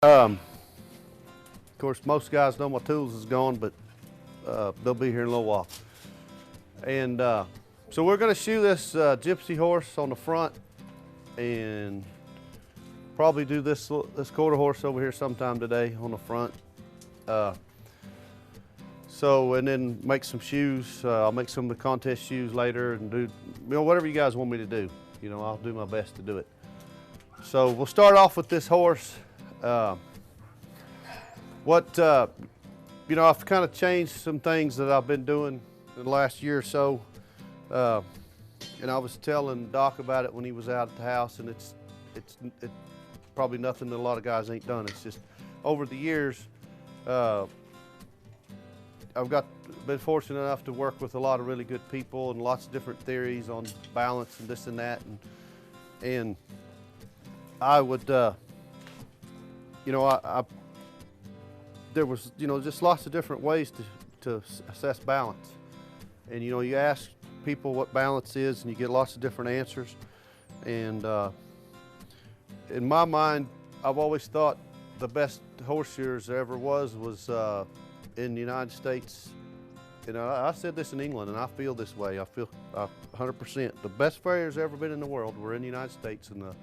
Of course, most guys know my tools is gone, but they'll be here in a little while. And so we're going to shoe this gypsy horse on the front, and probably do this quarter horse over here sometime today on the front. And then make some shoes. I'll make some of the contest shoes later, and do whatever you guys want me to do. I'll do my best to do it. So we'll start off with this horse. I've kind of changed some things that I've been doing in the last year or so. And I was telling Doc about it when he was out at the house, and it's probably nothing that a lot of guys ain't done. It's just over the years, I've been fortunate enough to work with a lot of really good people and lots of different theories on balance and this and that. And I would, there was, just lots of different ways to assess balance. And, you ask people what balance is, and you get lots of different answers. And in my mind, I've always thought the best horseshoers there ever was in the United States. I said this in England, and I feel this way. I feel 100%. The best farriers ever been in the world were in the United States in the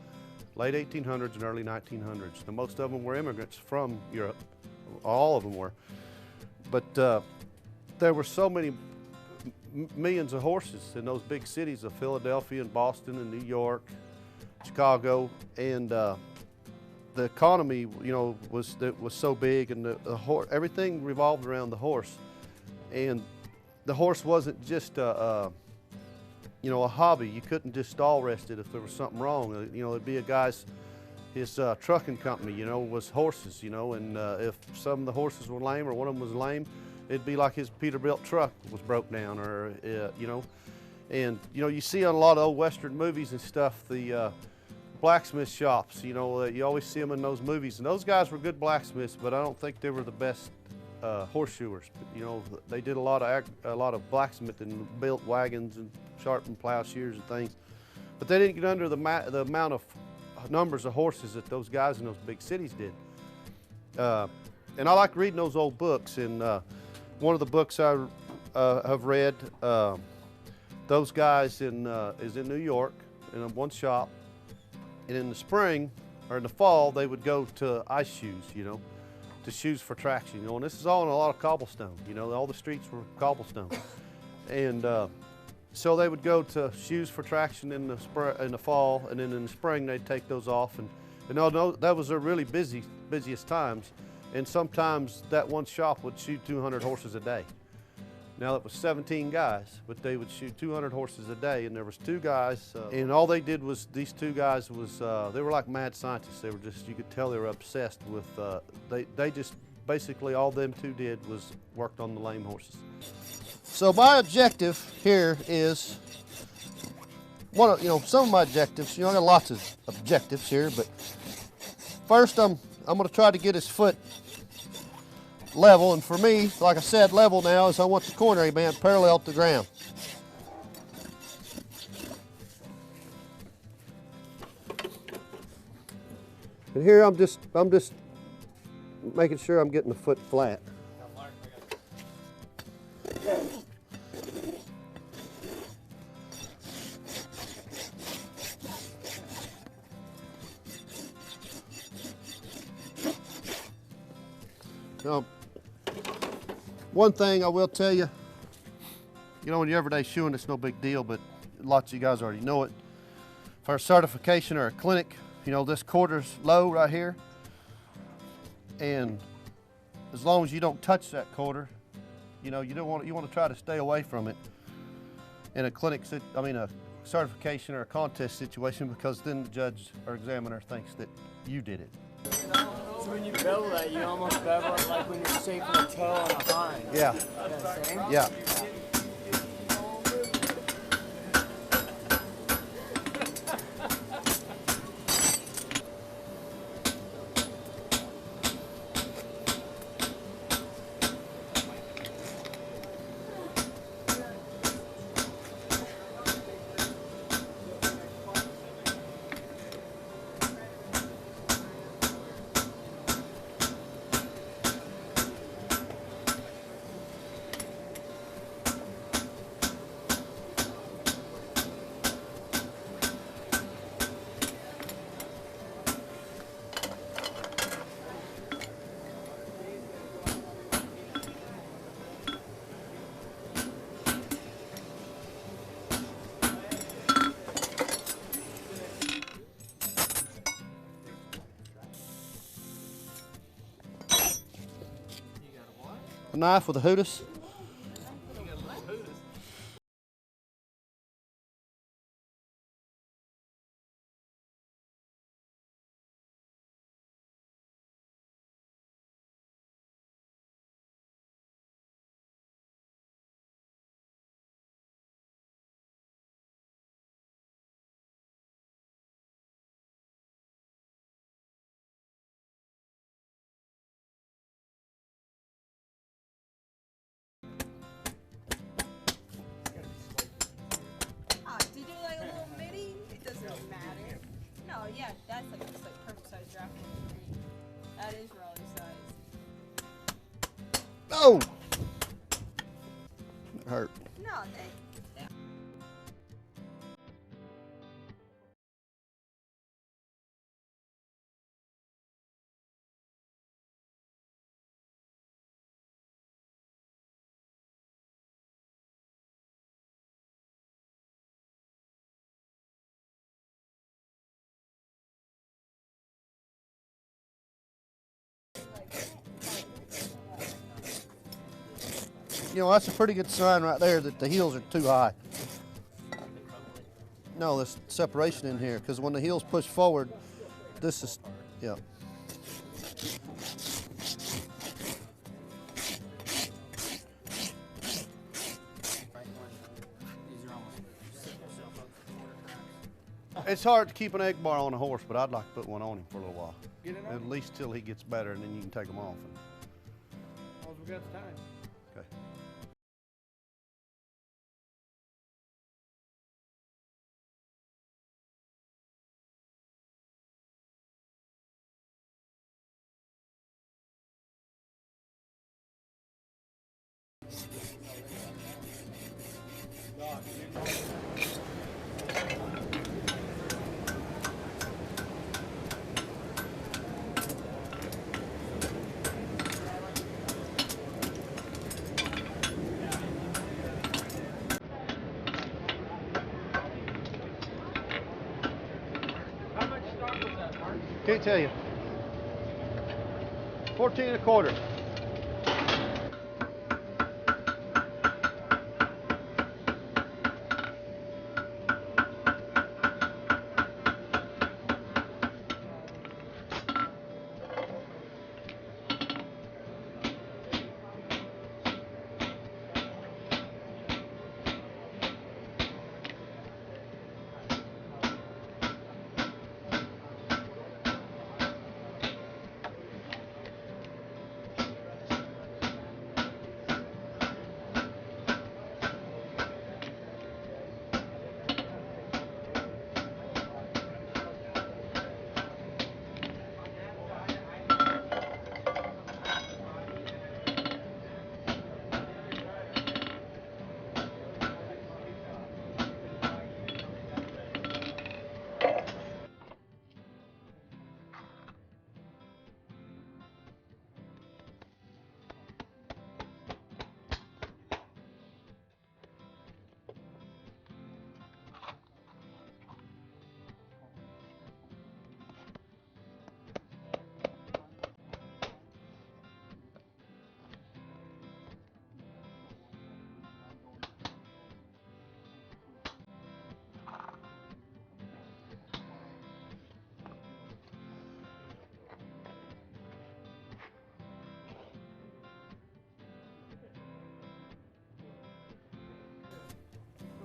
late 1800s and early 1900s. Now, most of them were immigrants from Europe. All of them were. But there were so many millions of horses in those big cities of Philadelphia and Boston and New York, Chicago, and the economy, was so big, and everything revolved around the horse. And the horse wasn't just a hobby. You couldn't just stall rest it if there was something wrong. It'd be his trucking company, was horses, and if some of the horses were lame or one of them was lame, it'd be like his Peterbilt truck was broke down, or, and, you see on a lot of old Western movies and stuff, the blacksmith shops, you always see them in those movies, and those guys were good blacksmiths, but I don't think they were the best horseshoers. But, they did a lot of blacksmithing, and built wagons and sharpened plowshares and things, but they didn't get under the amount of numbers of horses that those guys in those big cities did. And I like reading those old books, and one of the books I have read, those guys is in New York in one shop, and in the spring or in the fall they would go to ice shoes, to shoes for traction, and this is all in a lot of cobblestone, all the streets were cobblestone. And so they would go to shoes for traction in the fall, and then in the spring they'd take those off, and that was their really busiest times. And sometimes that one shop would shoot 200 horses a day. Now it was 17 guys, but they would shoot 200 horses a day, and there was two guys, and all they did was, these two guys was, they were like mad scientists. They were just, you could tell they were obsessed with, they just, basically all them two did was worked on the lame horses. So my objective here is, some of my objectives, I got lots of objectives here, but first I'm gonna try to get his foot level, and for me, like I said, level now is I want the coronary band parallel to the ground. And here I'm just making sure I'm getting the foot flat. Now, one thing I will tell you, when you're everyday shoeing, it's no big deal, but lots of you guys already know it. For a certification or a clinic, this quarter's low right here, and as long as you don't touch that quarter, you want to try to stay away from it in a clinic, a certification or a contest situation, because then the judge or examiner thinks that you did it. So when you bevel that, you almost bevel it like when you're shaping a toe on a hind. Yeah. Yeah. a knife with a hootis. Did you do like a little mini? It doesn't matter. No, yeah, that's like just like perfect size drafting for me. That is Raleigh size. Oh! It hurt. No, they. You know, that's a pretty good sign right there that the heels are too high. No, there's separation in here, because when the heels push forward, this is, yeah. It's hard to keep an egg bar on a horse, but I'd like to put one on him for a little while. Get it on? At least till he gets better, and then you can take him off. All we got time. Okay. Can't tell you. 14 1/4.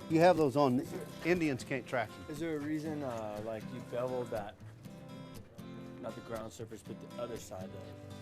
You have those on. Indians can't track you. Is there a reason, like you beveled that, not the ground surface, but the other side though?